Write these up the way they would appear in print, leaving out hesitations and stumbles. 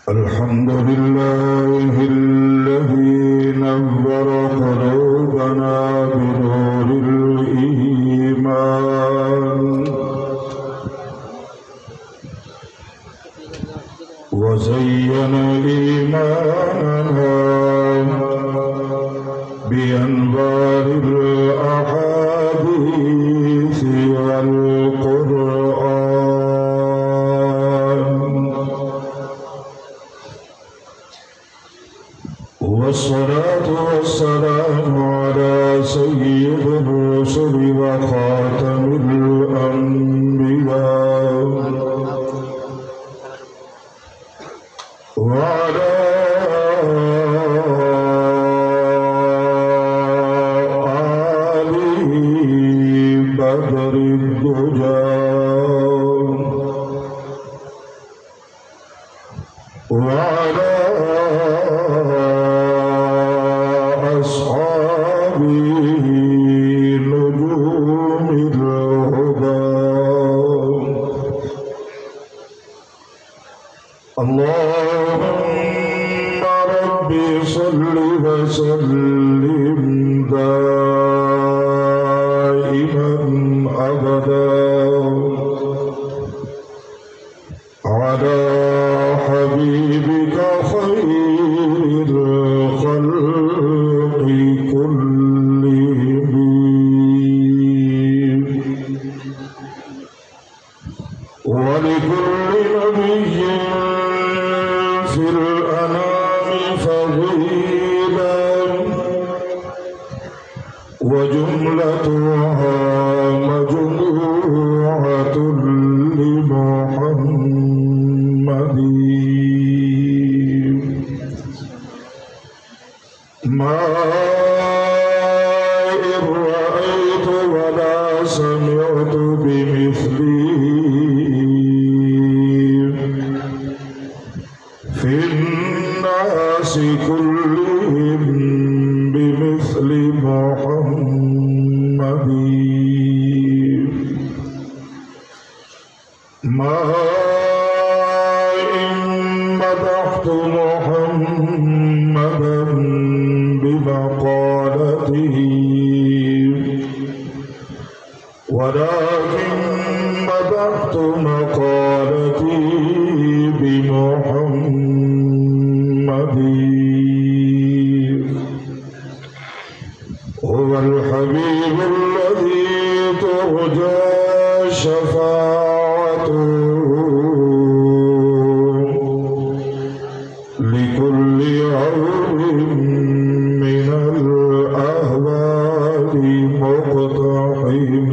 الحمد لله الذي نور قلوبنا بنور الإيمان وزين إيماننا بأنوار الأحاديث والقرآن والصلاة والسلام على سيد الرسل وخاتم الأنبياء وعلى آله بدر الدجى وعلى أصحابه نجوم الهدى اللهم رب صل وسلم دائما أبدا على حبيبك خير الخلق كلهم ولكل نبي في الأنام فضيلة وجملتها مجموعة لمحمد ما إن رأيت ولا سمعت بمثله في الناس كلهم بمثل محمد ما إن مدحت محمدا بمقالته ولكن مدحت مقالتي بمحمد هو الحبيب الذي ترجى شفاعته لكل عور من الأهوال مقتحم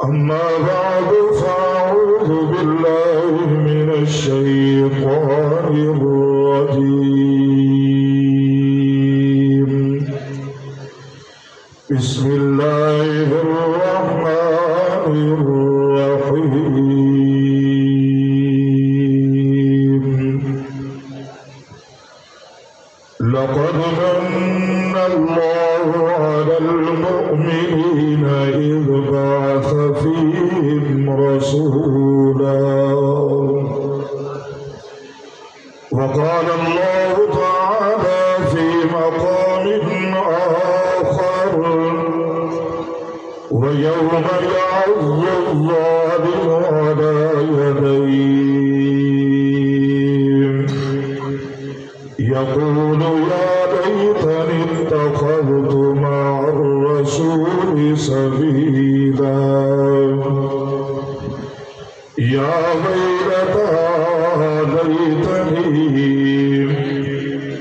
أما بعد فأعوذ بالله من الشيطان الرجيم بسم الله الرحمن الرحيم لقد من الله على المؤمنين إذ بعث فيهم رسولا وقال الله تعالى في مقام آخر ويوم يعض الظالم على يديه يقول يا ليتني اتخذت مع الرسول سبيلا يا ويلتى ليتني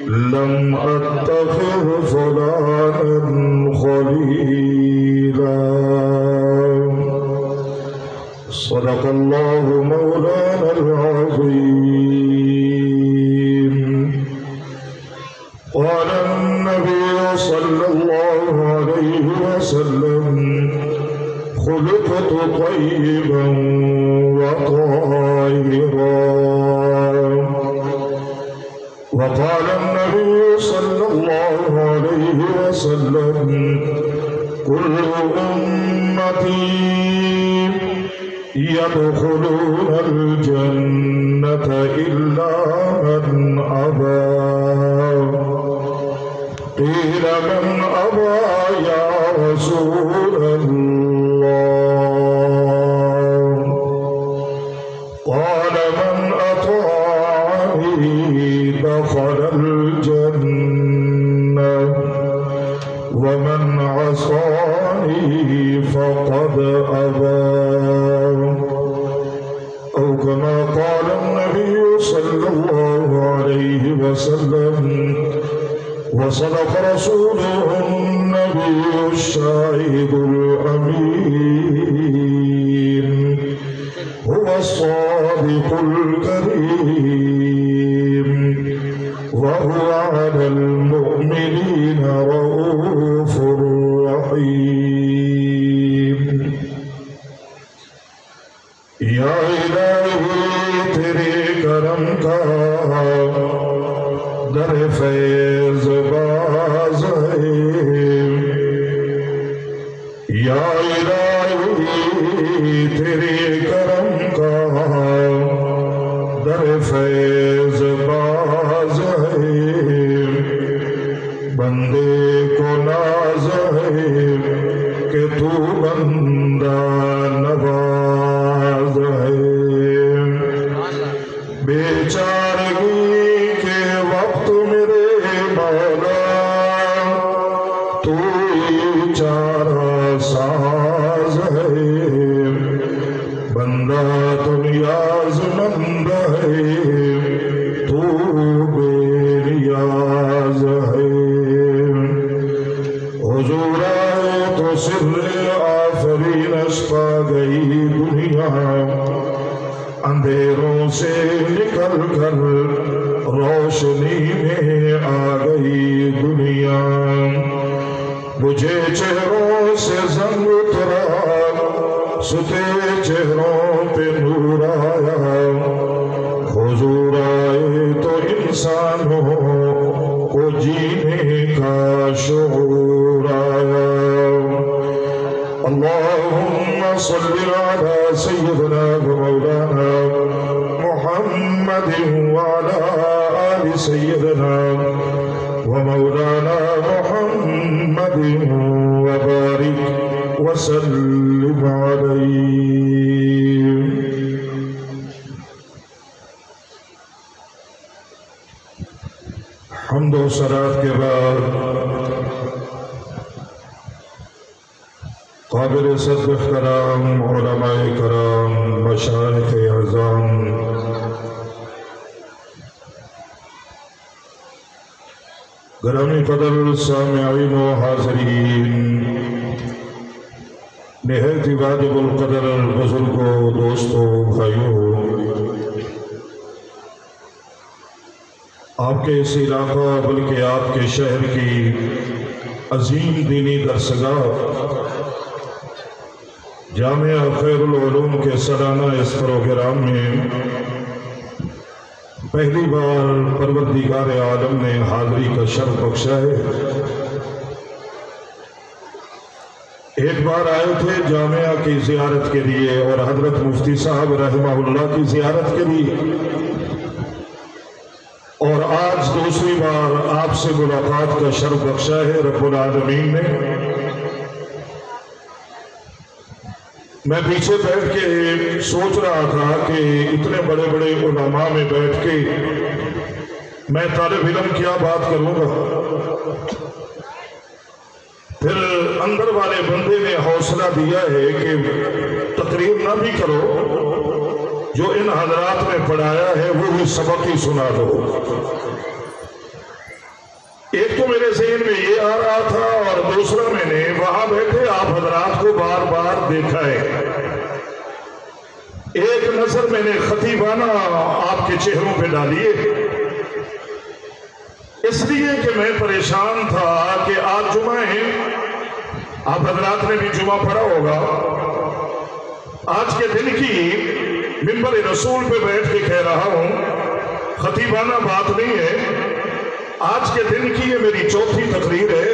لم أتخذ فلانا خليلا صدق الله مولانا العظيم قال النبي صلى الله عليه وسلم خلقت طيبا وطاهرا وقال النبي صلى الله عليه وسلم كل أمتي يدخلون الجنة إلا من أبى قيل من أبى يا رسول الله قال من أطاعني دخل الجنة ومن عصاني فقد أبى أو كما قال النبي صلى الله عليه وسلم وصدق رسوله النبي الشاهد الأمين هو الصادق الكريم وهو على المؤمنين رؤوف رحيم یا الہی تیرے کرم کا در فیض باز ہے یا الہی تیرے کرم کا در فیض باز ہے بندے کو ناز ہے کہ تو بندہ نواز ہے بیچارگی کے وقت میرے مولا تو چارہ ساز ہے بندہ دنیاز مند ہے تو بے نیاز ہے حضور آئے تو سر آفرینش پا گئی دنیا اندھیروں سے نکل کر روشنی میں آ گئی دنیا مجھے چہروں سے زنگ اترا ستے چہروں پہ نور آیا حضور آئے تو انسانوں کو جینے کا شعور آیا اللهم صل على سيدنا ومولانا محمد وعلى آل سيدنا ومولانا محمد وبارك وسلم عليه حمد و صلات کے بعد قابل صدق احترام علماء کرام مشایخ اعظام گرامی قدر سامعین و حاضرین نہایت واجب القدر بزرگوں دوستوں بھائیوں آپ کے اس علاقہ بلکہ آپ کے شہر کی عظیم دینی درسگاہ جامعہ خیر العلوم کے سالانہ اس پروگرام میں پہلی بار پروردگار عالم نے حاضری کا شرف بخشا ہے ایک بار آئے تھے جامعہ کی زیارت کے لیے اور حضرت مفتی صاحب رحمہ اللہ کی زیارت کے لیے اور آج دوسری بار آپ سے ملاقات کا شرف بخشا ہے رب العالمین نے میں پیچھے بیٹھ کے سوچ رہا تھا کہ اتنے بڑے بڑے علماء میں بیٹھ کے میں طالب علم کیا بات کروں گا پھر اندر والے بندے نے حوصلہ دیا ہے کہ تقریر نہ بھی کرو جو ان حضرات نے پڑھایا ہے وہی سبق ہی سنا دو ایک تو میرے ذہن میں یہ آ رہا تھا اور دوسرا میں نے وہاں بیٹھے آپ حضرات کو بار بار دیکھا ہے ایک نظر میں نے خطیبانہ آپ کے چہروں پہ ڈالی ہے اس لیے کہ میں پریشان تھا کہ آج جمعہ ہے آپ حضرات نے بھی جمعہ پڑھا ہوگا آج کے دن کی منبر رسول پہ بیٹھ کے کہہ رہا ہوں خطیبانہ بات نہیں ہے آج کے دن کی یہ میری چوتھی تقریر ہے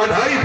2.5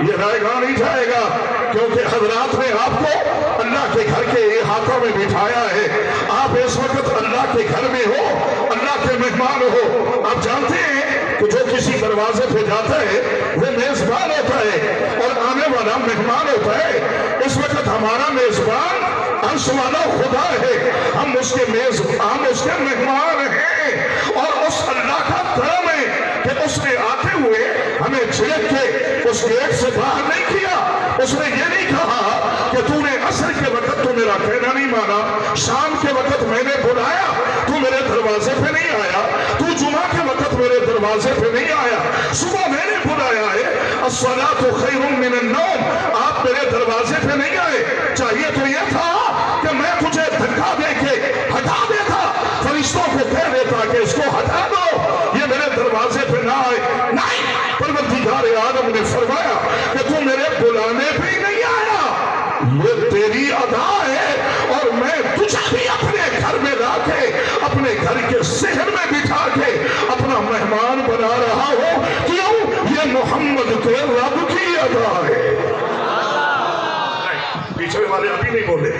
یہ رائے گا نہیں جائے گا، کیونکہ حضرات نے آپ کو اللہ کے گھر کے احاطہ میں بٹھایا ہے۔ آپ اس وقت اللہ کے گھر میں ہو، اللہ کے مہمان ہو۔ آپ جانتے ہیں کہ جو کسی دروازے پہ جاتا ہے وہ میزبان ہوتا ہے اور آنے والا مہمان ہوتا ہے۔ اس وقت ہمارا میزبان عرش والا خدا ہے، ہم اس کے مہمان ہیں، اور اس اللہ کا کرم ہے کہ اس نے آتے ہوئے ہمیں جھڑک کے اس گیٹ سے باہر نہیں کیا۔ اس نے یہ نہیں کہا کہ تو نے عصر کے وقت تو میرا کہنا نہیں مانا، شام کے وقت میں نے بلایا تو میرے دروازے پہ نہیں آیا، تو جمعہ کے وقت میرے دروازے پہ نہیں آیا، صبح میں نے بلایا ہے، الصلاۃ خیر من النوم، آپ میرے دروازے پہ نہیں آئے۔ چاہیے تو یہ تھا کہ میں تجھے دھکا دے کے ہٹا دیتا، فرشتوں کو کہہ دیتا کہ اس کو ہٹا دو، یہ میرے دروازے پہ نہ آئے۔ نہیں، پروردگار عالم نے فرمایا کہ تو میرے بلانے پہ ہی نہیں آیا، یہ تیری ادا ہے، اور میں تجھے بھی اپنے گھر میں لا کے اپنے گھر کے صحن میں بٹھا کے اپنا مہمان بنا رہا ہوں۔ کیوں؟ یہ محمد کے رب کی ادا ہے۔ پیچھے والے ابھی نہیں بولے،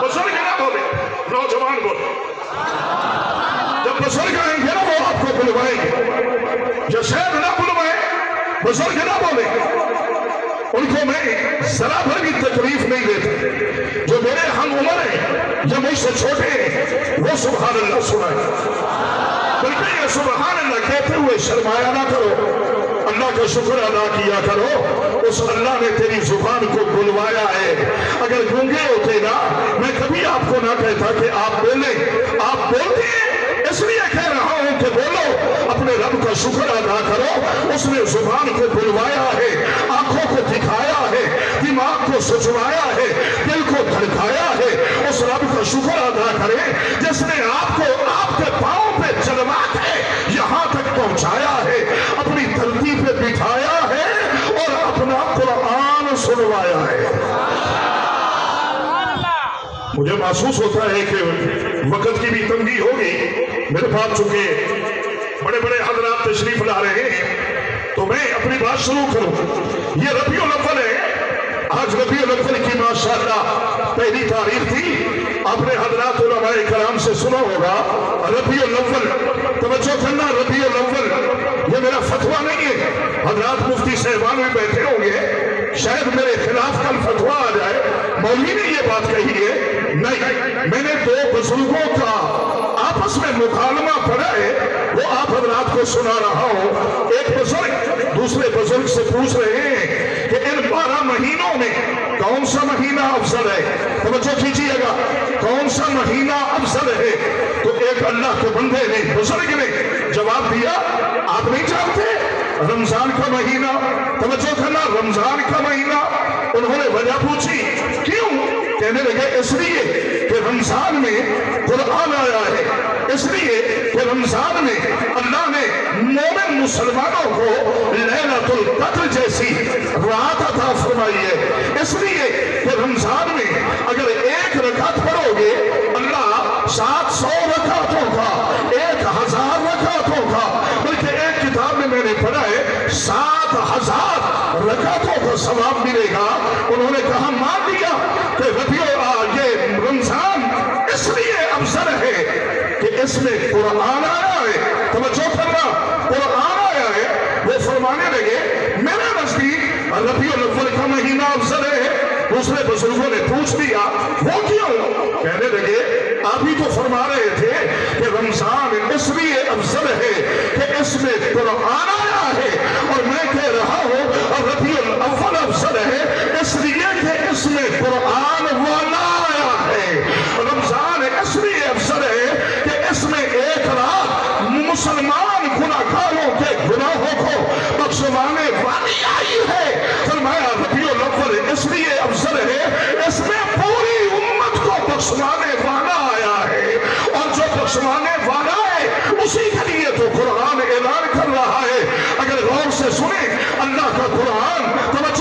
بزرگ نہ بولے، نوجوان بولے۔ جب بزرگ آئیں گے نا وہ آپ کو بلوائیں گے، یا شاید نہ بلوائیں، بزرگ نہ بولے، ان کو میں ذرا بھر بھی تکلیف نہیں دیتا۔ جو میرے ہم عمر ہیں یا مجھ سے چھوٹے ہیں وہ سبحان اللہ سنائیں، بلکہ یہ سبحان اللہ کہتے ہوئے شرمایا نہ کرو، اللہ کا شکر ادا کیا کرو، اس اللہ نے تیری زبان کو بلوایا ہے۔ اگر گونگے ہوتے نا میں کبھی آپ کو نہ کہتا کہ آپ بولیں، آپ بولتے ہیں، اس لیے کہہ رہا ہوں کہ بولو، اپنے رب کا شکر ادا کرو، اس نے زبان کو بلوایا ہے، آنکھوں کو دکھایا ہے، دماغ کو سجوایا ہے، دل کو دھڑکایا ہے۔ اس رب کا شکر ادا کریں جس نے آپ کو آپ کے پاؤں پہ چلوا کے یہاں تک پہنچایا ہے، اپنی دھرتی پہ بٹھایا ہے اور اپنا قرآن سنوایا ہے۔ مجھے محسوس ہوتا ہے کہ وقت کی بھی تنگی ہوگی، میرے پاس چونکہ بڑے بڑے حضرات تشریف لا رہے ہیں تو میں اپنی بات شروع کروں۔ یہ ربیع الاول ہے، آج ربیع الاول کی ماشاءاللہ پہلی تاریخ تھی۔ آپ نے حضرات علماء کرام سے سنا ہوگا ربیع الاول، توجہ کرنا، ربیع الاول یہ میرا فتویٰ نہیں ہے، حضرات مفتی صاحبان بھی بیٹھے ہوں گے، شاید میرے خلاف کل فتویٰ آ جائے مولوی نے یہ بات کہی ہے، نہیں، میں نے دو بزرگوں کا آپس میں مکالمہ پڑھا ہے، وہ آپ حضرات کو سنا رہا ہوں۔ ایک بزرگ دوسرے بزرگ سے پوچھ رہے ہیں کہ ان 12 مہینوں میں کون سا مہینہ افضل ہے؟ توجہ کیجیے گا، کون سا مہینہ افضل ہے؟ تو ایک اللہ کے بندے نے، بزرگ نے جواب دیا، آپ نہیں جانتے رمضان کا مہینہ؟ توجہ کرنا، رمضان کا مہینہ۔ انہوں نے وجہ پوچھی، کیوں؟ کہنے لگے اس لیے کہ رمضان میں قرآن آیا ہے، اس لیے کہ رمضان میں اللہ نے مومن مسلمانوں کو لیلۃ القدر جیسی رات عطا فرمائی ہے، اس لیے کہ رمضان میں اگر ایک رکعت پڑھو گے اللہ 700 رکعتوں کا، 1000 رکعتوں کا، بلکہ ایک کتاب میں نے پڑھا ہے 7000 رکعتوں کا ثواب ملے گا۔ انہوں نے کہا مان لیا کہ یہ رمضان اس لیے افضل ہے کہ اس میں قرآن آیا ہے، توجہ کرنا، قرآن آیا ہے۔ وہ فرمانے لگے میرے نزدیک ربیع الاول کا مہینہ افضل ہے۔ دوسرے بزرگوں نے پوچھ دیا وہ کیوں؟ کہنے لگے آپ ہی تو فرما رہے تھے کہ رمضان اس لیے افضل ہے کہ اس میں قرآن آیا ہے، اور میں کہہ رہا ہوں ربیع الاول افضل ہے اس لیے کہ اس میں قرآن والا آیا ہے۔ رمضان اس لیے افضل ہے کہ اس میں ایک رات مسلمان گناہگاروں کے گناہوں کو بخشوانے والی آئی ہے۔ فرمایا ربیع الاول اس لیے افضل ہے اس میں پوری امت کو بخشوانے والا آیا ہے، اور جو بخشوانے والا ہے اسی کے لیے تو قرآن اعلان کر رہا ہے۔ اگر غور سے سنیں اللہ کا قرآن، توجہ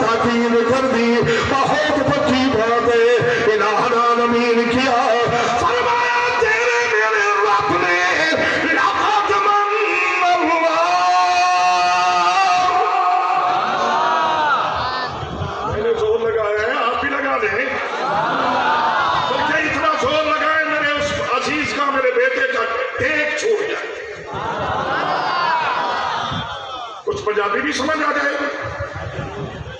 تاکید کر دی، بہت پکی بات ہے، الہ العالمین کیا فرمایا تیرے میرے رب نے لقد من اللہ، میں نے زور لگایا ہے، آپ بھی لگا دیں، بلکہ اتنا زور لگائے میرے اس عزیز کا، میرے بیٹے کا ٹیک چھوڑ جائے، کچھ پنجابی بھی سمجھ آ جائے گا،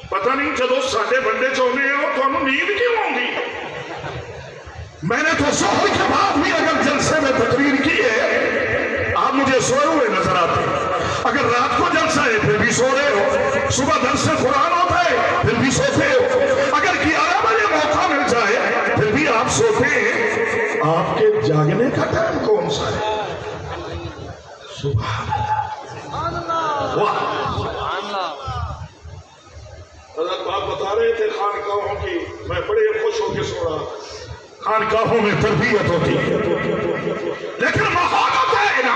پتہ نہیں جدو ساڈے بندے چاہتے ہو تو ہم نیند کیوں آؤں گی؟ میں نے تو ظہر کے بعد بھی اگر جلسے میں تقریر کی ہے، آپ مجھے سوئے ہوئے نظر آتے ہیں، اگر رات کو جلسہ ہے پھر بھی سو رہے ہو، صبح درس قرآن ہوتا ہے پھر بھی سوتے ہو، اگر 11 بجے موقع مل جائے پھر بھی آپ سوتے ہیں، آپ کے جاگنے کا ٹائم کون سا ہے؟ سبحان اللہ، واہ! حضرت بات بتا رہے تھے خانقاہوں کی، میں بڑے خوش ہو کے سن رہا، خانقاہوں میں تربیت ہوتی ہے لیکن ماحول ہوتا ہے نا،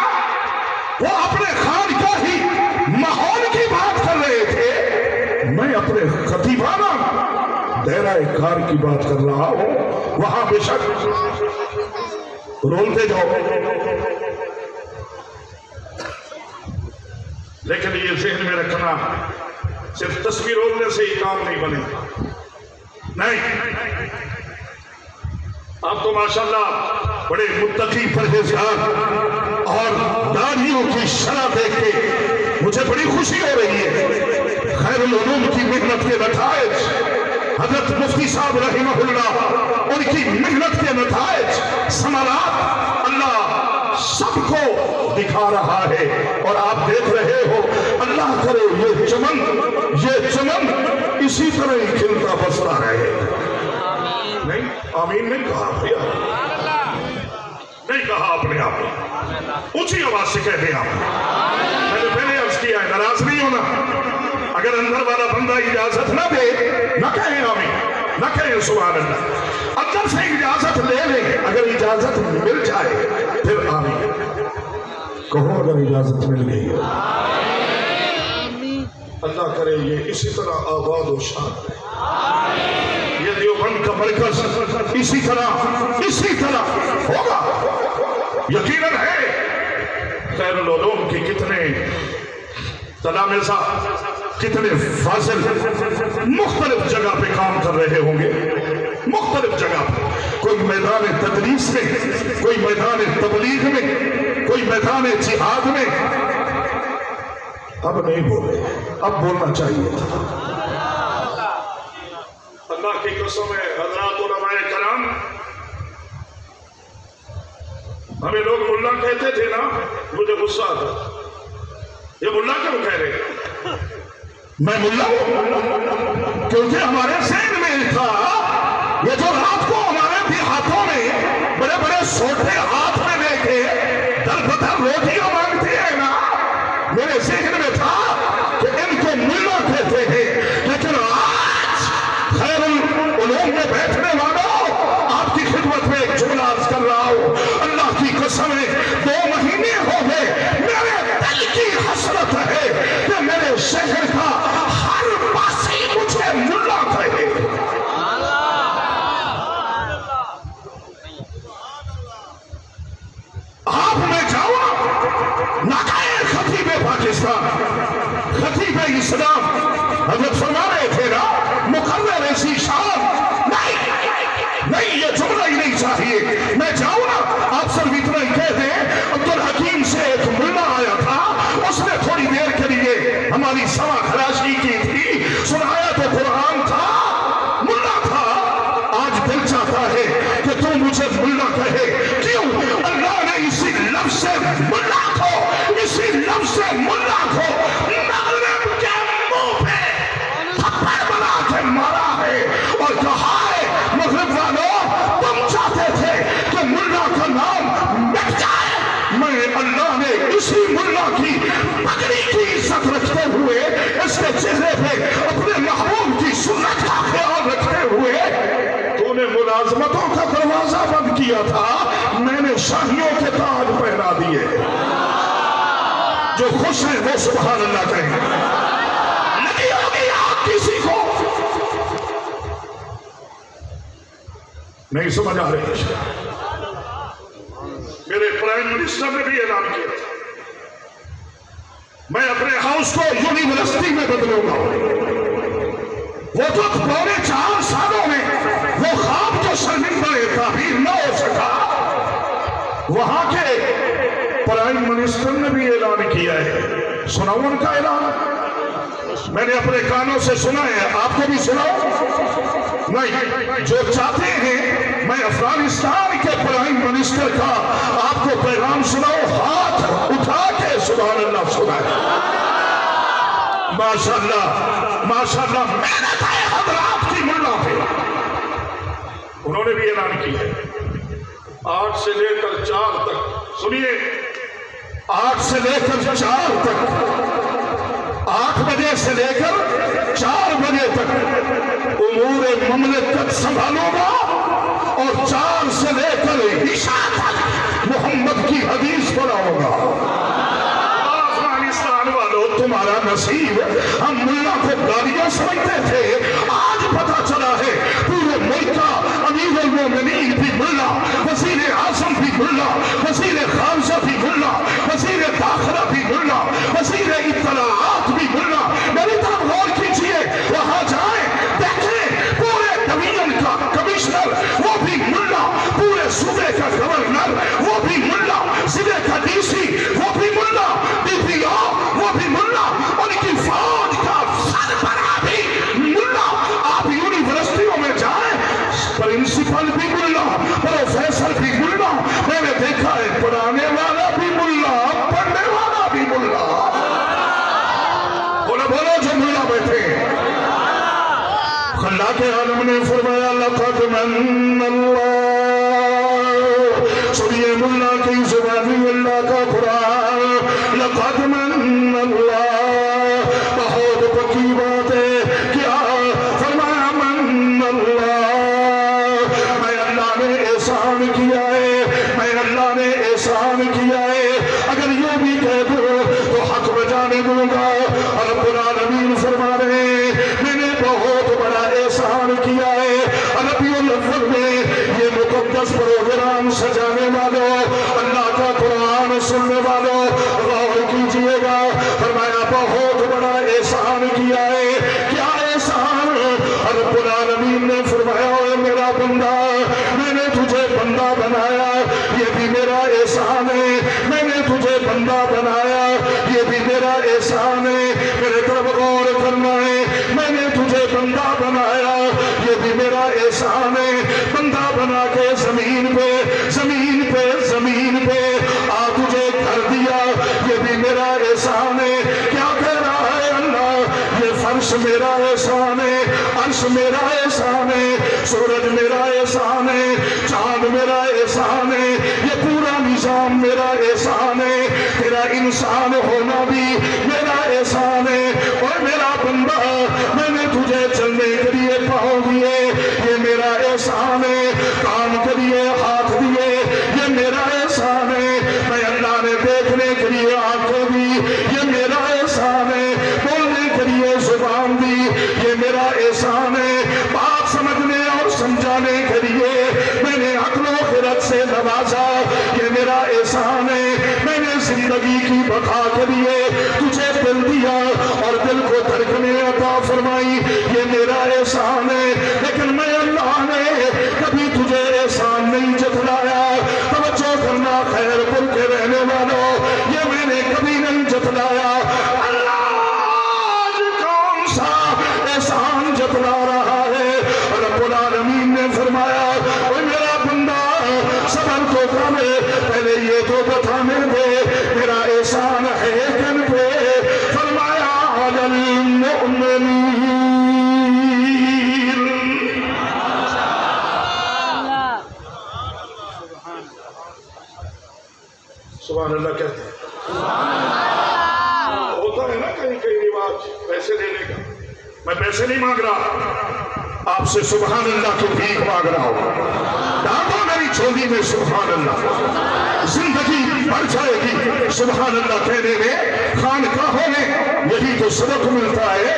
وہ اپنے خانقاہی ماحول کی بات کر رہے تھے، میں اپنے خطیبانہ دائرہ کار کی بات کر رہا ہوں، وہاں بے شک رولتے جاؤ، لیکن یہ ذہن میں رکھنا صرف تصویر رولنے سے ہی کام نہیں بنے، نہیں، آپ تو ماشاءاللہ بڑے متقی پرہیزگار اور داڑھیوں کی شرح دیکھ کے مجھے بڑی خوشی ہو رہی ہے، خیر العلوم کی محنت کے نتائج، حضرت مفتی صاحب رحمہ اللہ ان کی محنت کے نتائج ثمرات اللہ سب کو دکھا رہا ہے، اور آپ دیکھ رہے ہو، اللہ کرے یہ چمن اسی طرح ہی کھلتا بستا رہے، نہیں آمین نہیں کہا بھیا، نہیں کہا اپنے آپ اونچی آواز سے کہہ دیں آپ، میں نے پہلے عرض کیا ہے ناراض نہیں ہونا، اگر اندر والا بندہ اجازت نہ دے نہ کہیں آمین، نہ کہیں سبحان اللہ، اندر سے اجازت لے لیں، اگر اجازت مل جائے پھر آمین کہو، اگر اجازت مل گئی ہے اللہ کرے یہ اسی طرح آباد و شاد رہے، یہ دیوبند کا مرکز اسی طرح ہوگا، یقیناً ہے، خیر العلوم کی کتنے تلامذہ، کتنے فاضل مختلف جگہ پہ کام کر رہے ہوں گے، مختلف جگہ پہ، کوئی میدان تدریس میں، کوئی میدان تبلیغ میں، کوئی میدان جہاد میں، اب نہیں بولے، اب بولنا چاہیے تھا، اللہ کی قسم ہے حضرات علماء کرام، ہمیں لوگ ملا کہتے تھے نا، مجھے غصہ آتا، یہ ملا کیوں کہہ رہے ہیں؟ میں ملا ہوں کیونکہ ہمارے ذہن میں تھا، یہ جو رات کو ہمارے دیہاتوں میں بڑے بڑے سوٹے ہاتھ میں لے کے در بدر روٹیاں مانگتے ہیں نا، میرے ذہن میں تھا کہ ان کو ملا کہتے ہیں، لیکن آج خیر العلوم میں بیٹھنے والوں، آپ کی خدمت میں ایک جملہ عرض کر رہا ہوں، اللہ کی قسم ہے 2 مہینے ہو گئے، میرے دل کی حسرت ہے کہ میرے شہر کا ہر باسی مجھے ملا کہے، آپ میں جاؤ نہ کہیں خطیب پاکستان، خطیب اسلام، حضرت فرما رہے تھے نا مقرر ایسی شان، نہیں یہ جملہ ہی نہیں چاہیے، میں جاؤں نا آپ صرف اتنا ہی کہہ دیں، عبدالحکیم سے ایک ملا آیا تھا، اس نے تھوڑی دیر کے لیے ہماری سوا خراشی کی تھی، سنایا تو قرآن تھا، ملا تھا، آج دل چاہتا ہے کہ تم مجھے ملا کہے، کیوں؟ اللہ نے اسی لفظ سے ملا کو، اسی لفظ سے ملا کو مغرب کے منہ پہ تھپڑ بنا کے مارا ہے، اور کہا ہے مغرب والوں تم چاہتے تھے کہ ملا کا نام مٹ جائے، میں اللہ نے اسی ملا کی پگڑی کی عزت رکھتے ہوئے، اس کے چہرے پہ اپنے محبوب کی سنت کا خیال رکھتے ہوئے، تو نے ملازمتوں کا دروازہ بند کیا تھا، میں نے شاہیوں کے تاج پہنا دیے، جو خوش ہیں وہ سبحان اللہ کہیں، لگی ہوگی آپ کی نہیں سمجھ آ رہی ہے؟ میرے پرائم منسٹر نے بھی اعلان کیا تھا میں اپنے ہاؤس کو یونیورسٹی میں بدلوں گا۔ وہ تو پورے 4 سالوں میں وہ خواب جو شرمندہ تعبیر نہ ہو سکا، وہاں کے پرائم منسٹر نے بھی اعلان کیا ہے۔ سناؤں ان کا اعلان؟ میں نے اپنے کانوں سے سنا ہے، آپ کو بھی سناؤ؟ نہیں، جو چاہتے ہیں میں افغانستان کے پرائم منسٹر کا آپ کو پیغام سناؤ، ہاتھ اٹھا کے سبحان اللہ سنائے۔ ماشاءاللہ ماشاءاللہ، محنت ہے حضرات کی ملا پہ۔ انہوں نے بھی اعلان کیا ہے 8 سے لے کر 4 تک، سنیے 8 سے لے کر 4 تک، 8 بجے سے لے کر 4 بجے تک امور مملکت سنبھالوں گا، اور 4 سے لے کر عشاء تک محمد کی حدیث پڑھاؤں گا۔ افغانستان والوں تمہارا نصیب، ہم ملا کو گالیاں سمجھتے تھے، آج پتا چلا ہے پورے ملک کا امیر المومنین بھی ملا، وزیر اعظم بھی ملا، وزیر خارجہ بھی ملا، وزیر داخلہ بھی ملا، وزیر اطلاعات بھی ملا۔ میری طرف غور کیجئے، وہاں جائیں دیکھیں پورے ڈویژن کا کمشنر وہ بھی ملا، پورے صوبے کا گورنر وہ بھی ملا، ضلع کا ڈی سی وہ بھی ملا، ڈی پی او وہ بھی ملا، ان کی فوج کا سربراہ بھی ملا۔ آپ یونیورسٹیوں میں جائیں، پرنسپل بھی ملا، پروفیسر بھی ملا، میں نے دیکھا ہے پڑھانے والا بھی ملا، پڑھنے والا بھی ملا۔ بولو جو ملا بیٹھے۔ اللہ کے عالم نے فرمایا لقد من اللہ، سنیے ملا کی زبانی اللہ کا قرآن، لقد من اللہ، بہت پکی بات ہے، کیا فرمایا من اللہ، میں اللہ نے احسان کیا ہے، میں اللہ نے احسان کیا ہے، اگر یہ بھی کہہ دو تو حق بجانے دوں گا۔ رب العالمین فرما رہے ہیں میں نے بہت بڑا احسان کیا ہے۔ ربیع الاول میں یہ مقدس پروگرام سجانے والوں، اللہ کا قرآن سننے والوں غور کیجئے گا، فرمایا بہت بڑا احسان کیا ہے۔ کیا احسان؟ رب العالمین نے فرمایا اے میرا بندہ، میں نے تجھے بندہ بنایا، یہ بھی میرا احسان ہے، میں نے تجھے بندہ بنایا، یہ بھی میرا احسان ہے۔ میرے طرف غور کرنا ہے، میں نے تجھے بندہ بنایا، یہ بھی میرا احسان ہے۔ بندہ بنا کے زمین پہ زمین پہ زمین پہ آ تجھے کر دیا، یہ بھی میرا احسان ہے۔ کیا کہہ رہا ہے اللہ؟ یہ فرش میرا احسان ہے، عرش میرا احسان ہے، سورج میرا احسان ہے، چاند میرا احسان ہے، یہ پورا نظام میرا احسان ہے، تیرا انسان ہونا بھی میرا احسان ہے۔ اور میرا بندہ، میں نے تجھے چلنے کے لیے پاؤں دیے، یہ میرا احسان ہے، کان کے لیے ہاتھ دیے، یہ میرا احسان ہے، میں اللہ نے دیکھنے کے لیے آنکھیں دی، یہ میرا احسان ہے، بولنے کے لیے زبان دی، یہ میرا احسان ہے، بات سمجھنے اور سمجھانے کے لیے میں نے عقل و خرد سے نوازا، یہ میرا احسان ہے، میں نے زندگی کی بقا کے لیے تجھے دل دیا اور دل کو دھڑکنیں عطا فرمائی، یہ میرا احسان ہے۔ لیکن میں اللہ نے کبھی تجھے احسان نہیں جتلایا، توجہ کرنا خیر پور کے رہنے والوں، یہ میں نے کبھی نہیں جتلایا۔ اللہ آج کون سا احسان جتلا رہا ہے؟ رب العالمین نے فرمایا اے میرا بندہ صبر تو کر، پہلے یہ تو بتانے دے میرا احسان ہے کن پہ؟ فرمایا علی المؤمنین، سبحان اللہ کہتے ہیں۔ ہوتا ہے نا کہیں کہیں رواج پیسے دینے کا، میں پیسے نہیں مانگ رہا، آپ سے سبحان اللہ کی بھیک مانگ رہا ہوں۔ ڈالو میری جھولی میں سبحان اللہ، زندگی بڑھ جائے گی سبحان اللہ کہنے میں۔ خانقاہوں میں یہی تو سبق ملتا ہے،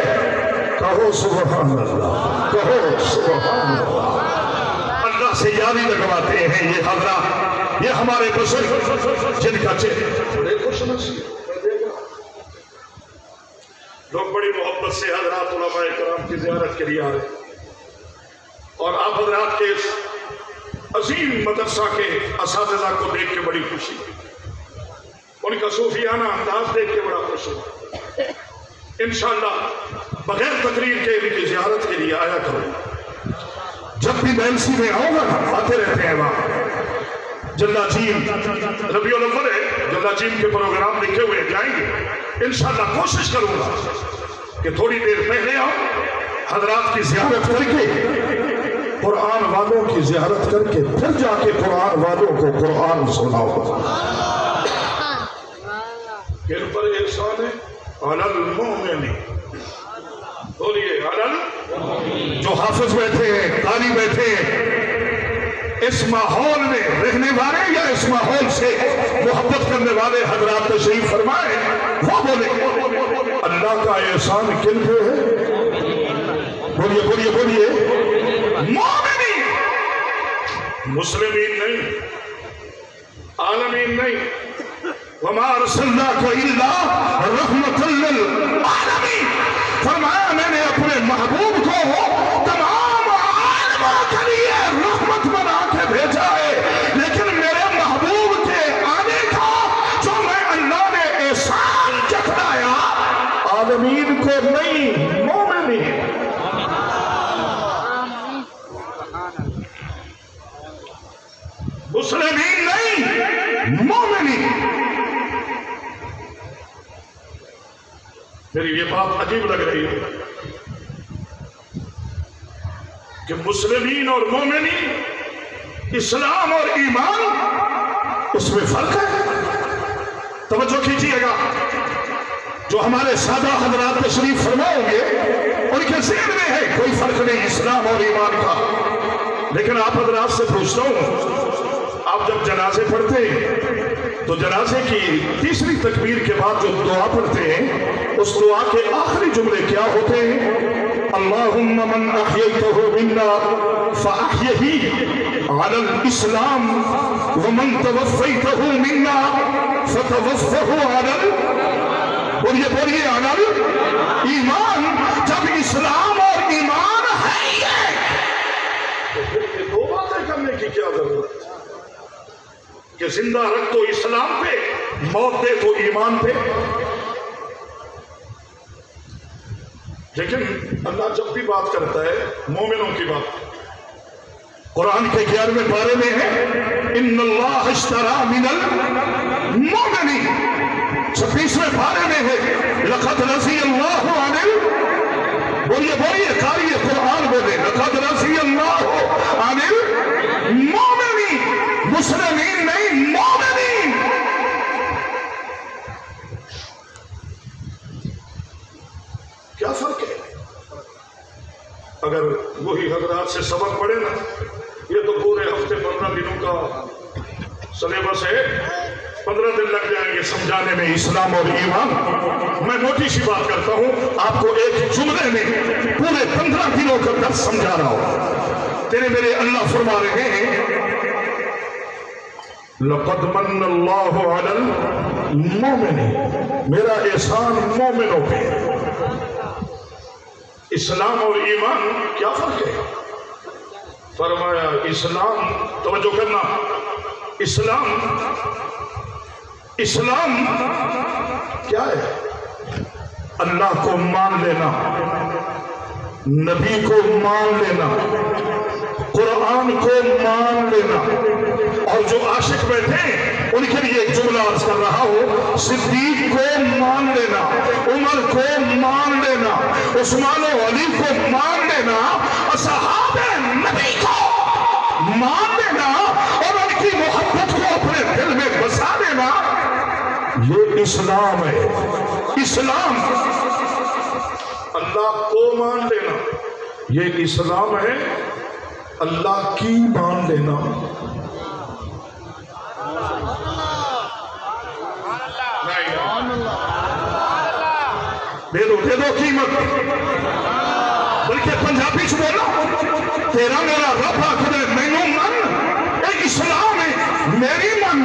کہو سبحان اللہ، کہو سبحان اللہ۔ اللہ سے یاری لگواتے ہیں یہ حضرات، یہ ہمارے بزرگ جن کا چہرے لوگ بڑی محبت سے حضرات علماء کرام کی زیارت کے لیے آ رہے ہیں، اور آپ حضرات کے اس عظیم مدرسہ کے اساتذہ کو دیکھ کے بڑی خوشی، ان کا صوفیانہ انداز دیکھ کے بڑا خوشی۔ انشاءاللہ بغیر تقریر کے ان کی زیارت کے لیے آیا کروں، جب بھی میں MC میں آؤں گا آتے رہتے ہیں وہاں۔ جلا جیم ربیع الاول ہے، جلا جیم کے پروگرام لکھے ہوئے جائیں گے انشاءاللہ۔ کوشش کروں گا کہ تھوڑی دیر پہلے آؤں، حضرات کی زیارت کر کے، قرآن والوں کی زیارت کر کے پھر جا کے قرآن والوں کو قرآن سناؤں۔ پھر پر احسان ہے علی المؤمن، بولیے علی، جو حافظ بیٹھے ہیں، قاری بیٹھے ہیں، اس ماحول میں رہنے والے یا اس ماحول سے محبت کرنے والے حضرات تشریف فرمائے، وہ بولے اللہ کا احسان کن پہ ہے؟ بولیے بولیے بولیے، مومنین، مسلمین نہیں، عالمین نہیں۔ وَمَا أَرْسَلْنَاكَ إِلَّا رَحْمَةً لِّلْعَالَمِينَ، فرمایا میں نے اپنے محبوب کو تمام عالموں کے لیے رحمت بنا کے بھیجا ہے، لیکن میرے محبوب کے آنے کا جو میں اللہ نے احسان جتلایا عالمین کو نہیں، مومنین۔ مسلمین نہیں، مومنین۔ میری یہ بات عجیب لگ رہی ہے کہ مسلمین اور مومنین، اسلام اور ایمان، اس میں فرق ہے۔ توجہ کیجئے گا، جو ہمارے سادہ حضرات تشریف فرمائیں گے ان کے ذہن میں ہے کوئی فرق نہیں اسلام اور ایمان کا، لیکن آپ حضرات سے پوچھتا ہوں، آپ جب جنازے پڑھتے ہیں تو جنازے کی تیسری تکبیر کے بعد جو دعا پڑھتے ہیں اس دعا کے آخری جملے کیا ہوتے ہیں؟ اللہم من احییتہ منا فاحیہ علی الاسلام ومن توفیتہ منا فتوفہ علی، بولیے بولیے، علی ایمان۔ جب اسلام اور ایمان ہے یہ دو باتیں کرنے کی کیا ضرورت ہے کہ زندہ رکھ تو اسلام پہ، موت دے تو ایمان پہ؟ لیکن اللہ جب بھی بات کرتا ہے مومنوں کی بات، قرآن کے 11ویں پارے میں ہے ان اللہ اشترى من المؤمنین، 26ویں پارے میں ہے لقد رضی اللہ عن بولیے بولیے قاری قرآن بولے لقد رضی اللہ عن المؤمنین، مسلمین نہیں، مومنین۔ کیا فرق ہے؟ اگر وہی حضرات سے سبق پڑھے نا، یہ تو پورے ہفتے 15 دنوں کا سلیبس ہے، 15 دن لگ جائیں گے سمجھانے میں اسلام اور ایمان۔ میں موٹی سی بات کرتا ہوں، آپ کو ایک جملے میں پورے 15 دنوں کا درس سمجھا رہا ہوں۔ تیرے میرے اللہ فرما رہے ہیں لقد من اللہ علی المؤمنین، میرا احسان مومنوں پہ۔ اسلام اور ایمان کیا فرق ہے؟ فرمایا اسلام، توجہ کرنا، اسلام کیا ہے؟ اللہ کو مان لینا، نبی کو مان لینا، قرآن کو مان لینا۔ اور جو عاشق بیٹھے ہیں ان کے لیے ایک جملہ عرض کر رہا ہوں، صدیق کو مان لینا، عمر کو مان لینا، عثمان و علی کو مان لینا، اصحاب نبی کو مان لینا اور ان کی محبت کو اپنے دل میں بسا لینا، یہ اسلام ہے۔ اسلام اللہ کو مان لینا، یہ اسلام ہے۔ اللہ کی مان لینا، دے دو قیمت، بلکہ پنجابی سے بولو، تیرا میرا رب آخر مینوں من اسلام ہے، میری من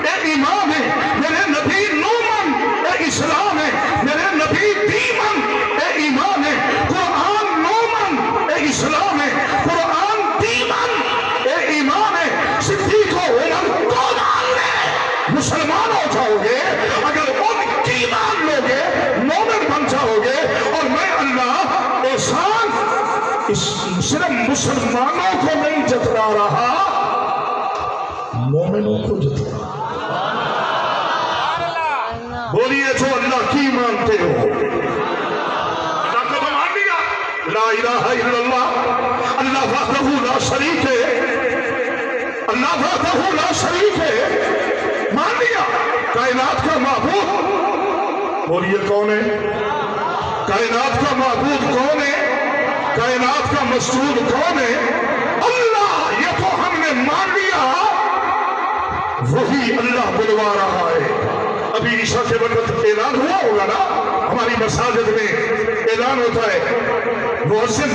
اے ایمان ہے، میرے نبی نو من اے اسلام ہے، میرے نبی دی من اے ایمان ہے، قرآن نو من اے اسلام ہے، قرآن دی من اے ایمان ہے۔ صدیق و عمر کو مان لے مسلمان ہو جاؤ گے، اگر ان کی مان لو گے مومن بن جاؤ گے، اور میں اللہ احسان صرف مسلمانوں کو نہیں جتلا رہا، مومنوں کو جتلا رہا۔ بولیے جو اللہ کی مانتے ہو، اللہ کو تو مان لیا، لا الہ الا اللہ، اللہ وحدہ لا شریک ہے، اللہ وحدہ لا شریک ہے، مان لیا کائنات کا معبود۔ بولیے کون ہے کائنات کا معبود؟ کون ہے کائنات کا مسجود؟ کون ہے؟ اللہ۔ یہ تو ہم نے مان لیا، وہی اللہ بلوا رہا ہے۔ ابھی عشاء کے وقت اعلان ہوا ہوگا نا، ہماری مساجد میں اعلان ہوتا ہے، مؤذن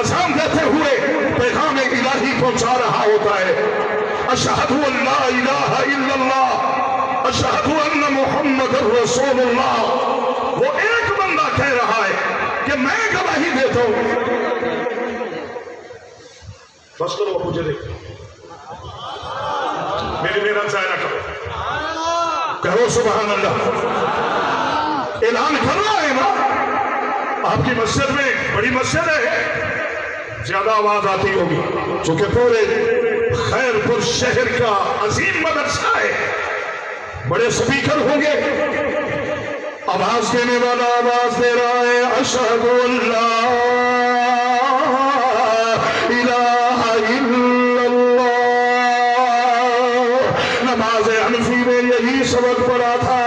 اذان دیتے ہوئے پیغام الہی پہنچا رہا ہوتا ہے، اشہد ان لا الہ الا اللہ، اشہد ان محمد رسول اللہ۔ وہ ایک بندہ کہہ رہا ہے کہ میں گواہی دیتا ہوں۔ بس کرو مجھے دیکھ، میرا ضائع نہ کرو، کہو سبحان اللہ۔ اعلان کر رہا ہے نا، آپ کی مسجد میں بڑی مسجد ہے، زیادہ آواز آتی ہوگی چونکہ پورے خیر پور شہر کا عظیم مدرسہ ہے، بڑے سپیکر ہوں گے، آواز دینے والا آواز دے رہا ہے، اشہد ان لا الہ الا اللہ۔ نماز حنفی میں یہی سبق پڑھا تھا،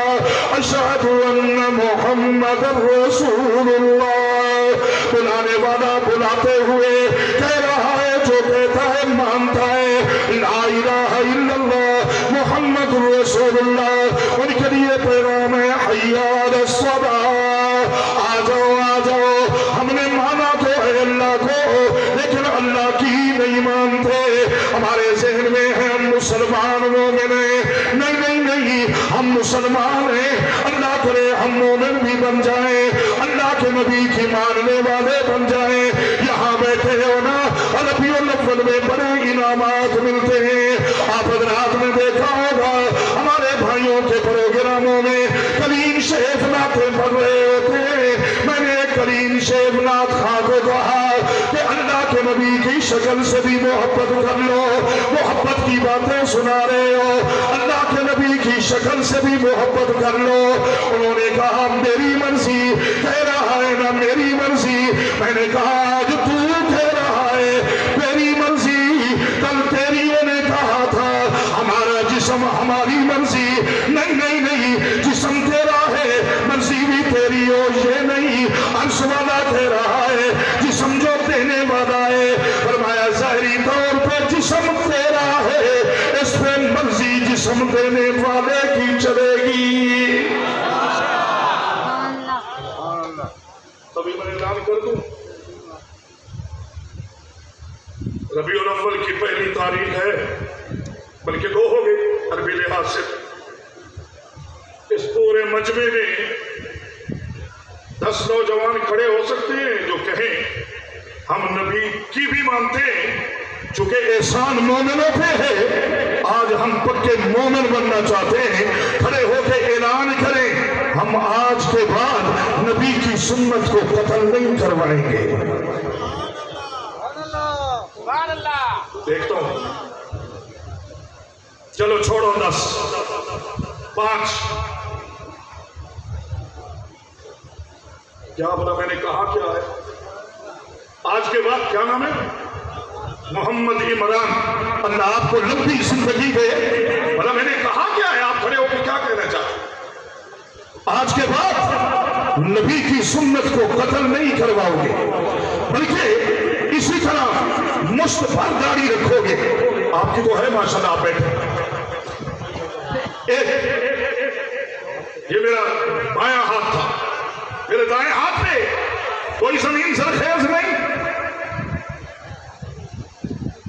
اشہد ان محمد رسول اللہ۔ بلانے والا بلاتے ہوئے کہہ رہا ہے، جو کہتا ہے مانتا ہے، لا الہ الا اللہ محمد رسول اللہ۔ ان کے لیے پیغام ہے، حی علی الصلاۃ، آ جاؤ آ جاؤ۔ ہم نے مانا تو ہے اللہ کو، لیکن اللہ کی نہیں مانتے۔ ہمارے ذہن میں ہے ہم مسلمان مومن ہیں، نہیں نہیں نہیں، ہم مسلمان ہیں، اللہ کرے ہم مومن بھی بن جائیں، اللہ کے نبی کی ماننے والے بن جائیں۔ یہاں بیٹھے ہو نا، ربیع الاول میں بڑے انعامات ملتے ہیں۔ آپ حضرات نے دیکھا ہوگا ہمارے بھائیوں کے پروگراموں میں کلیم شیخ نعتیں پڑھ رہے ہوتے ہیں۔ میں نے کلیم شیخ نعت خواہ کو کہا کہ اللہ کے نبی کی شکل سے بھی محبت کر لو، محبت کی باتیں سنا رہے ہو، اللہ کے نبی کی شکل سے بھی محبت کر لو۔ انہوں نے کہا میری مرضی، کہہ رہا ہے نا میری مرضی۔ میں نے کہا آج تو کہہ رہا ہے میری مرضی، کل تیریوں نے کہا تھا ہمارا جسم ہماری مرضی۔ نہیں نہیں نہیں، جسم تیرا ہے، مرضی بھی تیری ہو، یہ نہیں۔ عرش والا کہہ رہا ہے جسم جو دینے والا ہے، فرمایا ظاہری طور پہ جسم تیرا ہے، اس پہ مرضی جسم دینے والے کی چلے گی۔ ابھی میں اعلان کر دوں، ربیع الاول کی پہلی تاریخ ہے، بلکہ دو ہو گئی عربی لحاظ سے۔ اس پورے مجمع میں 10 نوجوان کھڑے ہو سکتے ہیں جو کہیں ہم نبی کی بھی مانتے ہیں، چونکہ احسان مومنوں پہ ہے، آج ہم پکے مومن بننا چاہتے ہیں، کھڑے ہو کے اعلان کریں ہم آج کے بعد نبی کی سنت کو قتل نہیں کروائیں گے۔ دیکھتا ہوں، چلو چھوڑو 10 5 کیا بنا میں نے کہا کیا ہے؟ آج کے بعد کیا نام ہے؟ محمد عمران، اللہ آپ کو لمبی زندگی دے۔ بھلا میں نے کہا کیا ہے؟ آپ کھڑے ہو کے کیا کہنا چاہتے؟ آج کے بعد نبی کی سنت کو قتل نہیں کرواؤ گے، بلکہ اسی طرح مشت بھر داڑھی رکھو گے۔ آپ کی تو ہے ماشاءاللہ، آپ بیٹھے۔ یہ میرا بایاں ہاتھ تھا، میرے دائیں ہاتھ پہ کوئی زمین زرخیز نہیں،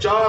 4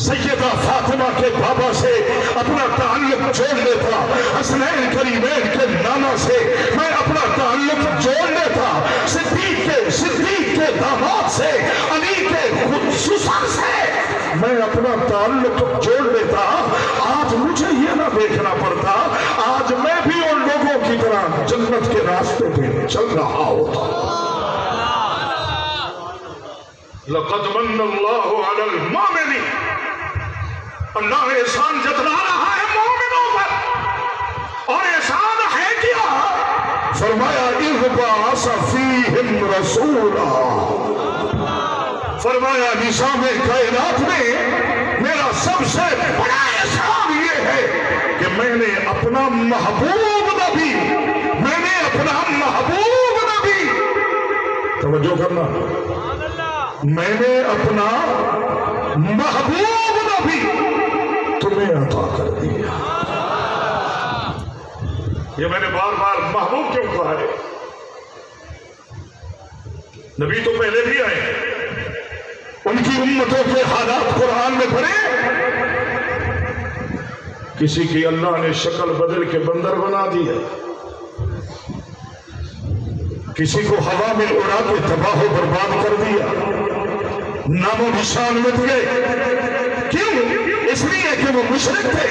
سیدہ فاطمہ کے بابا سے اپنا تعلق جوڑ لیتا، حسنین کریمین کے نانا سے میں اپنا تعلق جوڑ لیتا، صدیق کے داماد سے، علی کے سسر سے میں اپنا تعلق جوڑ لیتا، آج مجھے یہ نہ دیکھنا پڑتا، آج میں بھی ان لوگوں کی طرح جنت کے راستے پہ چل رہا ہوتا۔ لقد من اللہ علی المؤمنین، اللہ احسان جتلا رہا ہے مومنوں پر، اور احسان ہے کیا؟ فرمایا اذ بعث فیہم رسولا، فرمایا نظام کائنات میں میرا سب سے بڑا احسان یہ ہے کہ میں نے اپنا محبوب نبی، میں نے اپنا محبوب نبی، توجہ کرنا، میں نے اپنا محبوب نبی تمہیں عطا کر دیا۔ یہ میں نے بار بار محبوب کیوں کہا ہے؟ نبی تو پہلے بھی آئے، ان کی امتوں کے حالات قرآن میں پڑھے، کسی کی اللہ نے شکل بدل کے بندر بنا دیا، کسی کو ہوا میں اڑا کے تباہ و برباد کر دیا، نام و نشان مٹ گئے۔ کیوں؟ اس لیے کہ وہ مشرک تھے،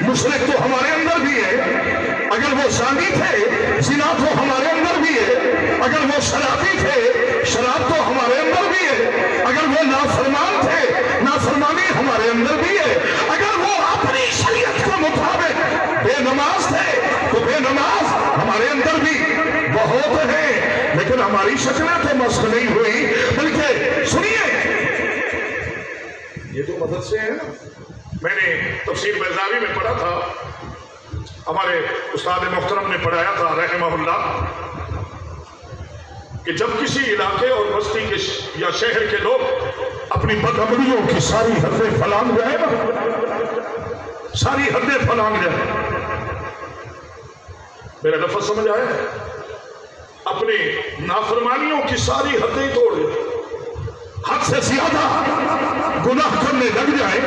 مشرک تو ہمارے اندر بھی ہے، اگر وہ زانی تھے زنا تو ہمارے اندر بھی ہے، اگر وہ شرابی تھے شراب تو ہمارے اندر بھی ہے، اگر وہ نافرمان تھے نافرمانی ہمارے اندر بھی ہے، اگر وہ اپنی شریعت کے مطابق بے نماز تھے تو بے نماز ہمارے اندر بھی بہت ہیں، لیکن ہماری شکلیں تو مسخ نہیں ہوئی، بلکہ سنیے یہ تو مدد سے ہے نا۔ میں نے تفسیر بیضاوی میں پڑھا تھا، ہمارے استاد محترم نے پڑھایا تھا رحمہ اللہ، کہ جب کسی علاقے اور بستی کے یا شہر کے لوگ اپنی بدعملیوں کی ساری حدیں پھلانگ جائیں نا، ساری حدیں پھلانگ جائیں، میرا لفظ سمجھ آیا ہے؟ اپنی نافرمانیوں کی ساری حدیں توڑ دیں، حد سے زیادہ گناہ کرنے لگ جائے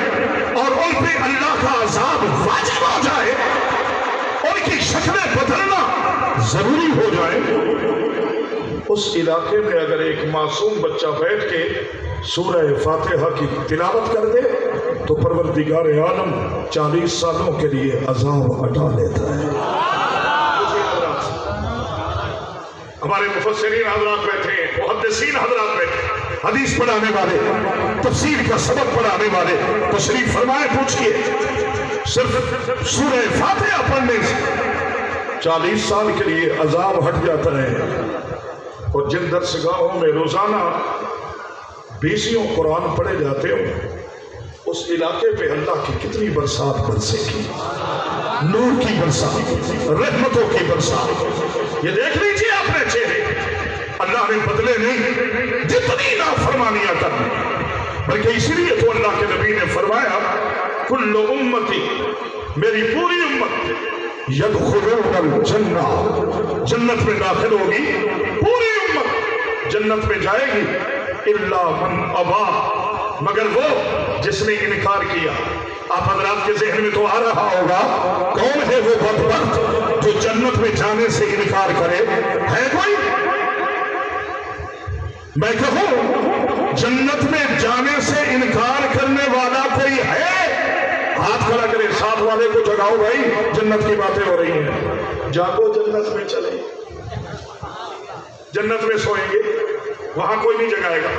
اور ان پہ اللہ کا عذاب واجب ہو جائے، ان کی شکلیں بدلنا ضروری ہو جائے، اس علاقے میں اگر ایک معصوم بچہ بیٹھ کے سورہ فاتحہ کی تلاوت کر دے تو پروردگار عالم 40 سالوں کے لیے عذاب ہٹا لیتا ہے۔ ہمارے مفسرین حضرات بیٹھے ہیں، محدثین حضرات بیٹھے، حدیث پڑھانے والے، تفسیر کا سبق پڑھانے والے، تشریف فرمائے، پوچھئے صرف سورہ فاتحہ پڑھنے سے 40 سال کے لیے عذاب ہٹ جاتا ہے۔ اور جن درسگاہوں میں روزانہ 20 قرآن پڑھے جاتے ہوں، اس علاقے پہ اللہ کی کتنی برسات برسے گی، نور کی برسات، رحمتوں کی برسات۔ یہ دیکھ لیجیے اپنے چہرے، اللہ نے بدلے نہیں جتنی نافرمانیاں کرنی، بلکہ اسی لیے تو اللہ کے نبی نے فرمایا کل امتی، میری پوری امت یدخلون الجنہ، جنت میں داخل ہوگی، پوری امت جنت میں جائے گی، الا من ابا، مگر وہ جس نے انکار کیا۔ آپ حضرات کے ذہن میں تو آ رہا ہوگا کون ہے وہ بدبخت جو جنت میں جانے سے انکار کرے؟ ہے کوئی؟ میں کہوں جنت میں جانے سے انکار کرنے والا کوئی ہے؟ ہاتھ کھڑا کرے، ساتھ والے کو جگاؤ، بھائی جنت کی باتیں ہو رہی ہیں، جاگو، جنت میں چلیں، جنت میں سوئیں گے، وہاں کوئی نہیں جگائے گا۔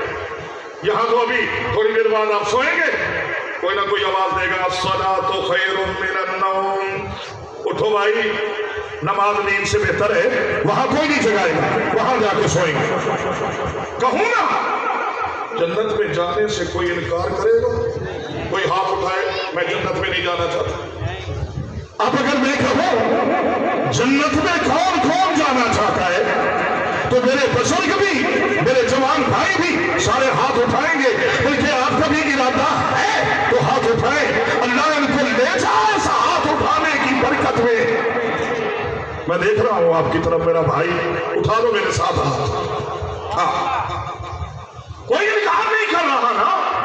یہاں تو ابھی تھوڑی دیر بعد آپ سوئیں گے، کوئی نہ کوئی آواز دے گا الصلاۃ خیر من النوم، اٹھو بھائی نماز نیند سے بہتر ہے، وہاں کوئی نہیں جگائے گا، وہاں جا کے سوئیں گے۔ کہوں نا جنت میں جانے سے کوئی انکار کرے گا؟ کوئی ہاتھ اٹھائے میں جنت میں نہیں جانا چاہتا۔ اب اگر میں کہوں جنت میں کون کون جانا چاہتا ہے تو میرے بزرگ بھی، میرے جوان بھائی بھی سارے ہاتھ اٹھائیں گے، بلکہ آپ کا بھی ارادہ ہے تو ہاتھ اٹھائیں، اللہ ان کو لے جائے اس ہاتھ اٹھانے کی برکت میں۔ میں دیکھ رہا ہوں آپ کی طرف، میرا بھائی اٹھا دو میرے ساتھ ہاتھ۔ ہاں کوئی انکار نہیں کر رہا نا،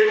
1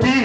3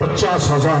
50,000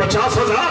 50,000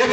1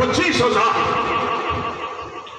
25,000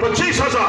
25,000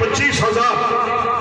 25,000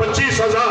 25,000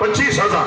25,000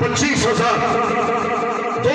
25,000 2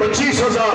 25,000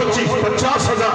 50,000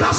10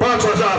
5,000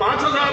5,000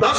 10।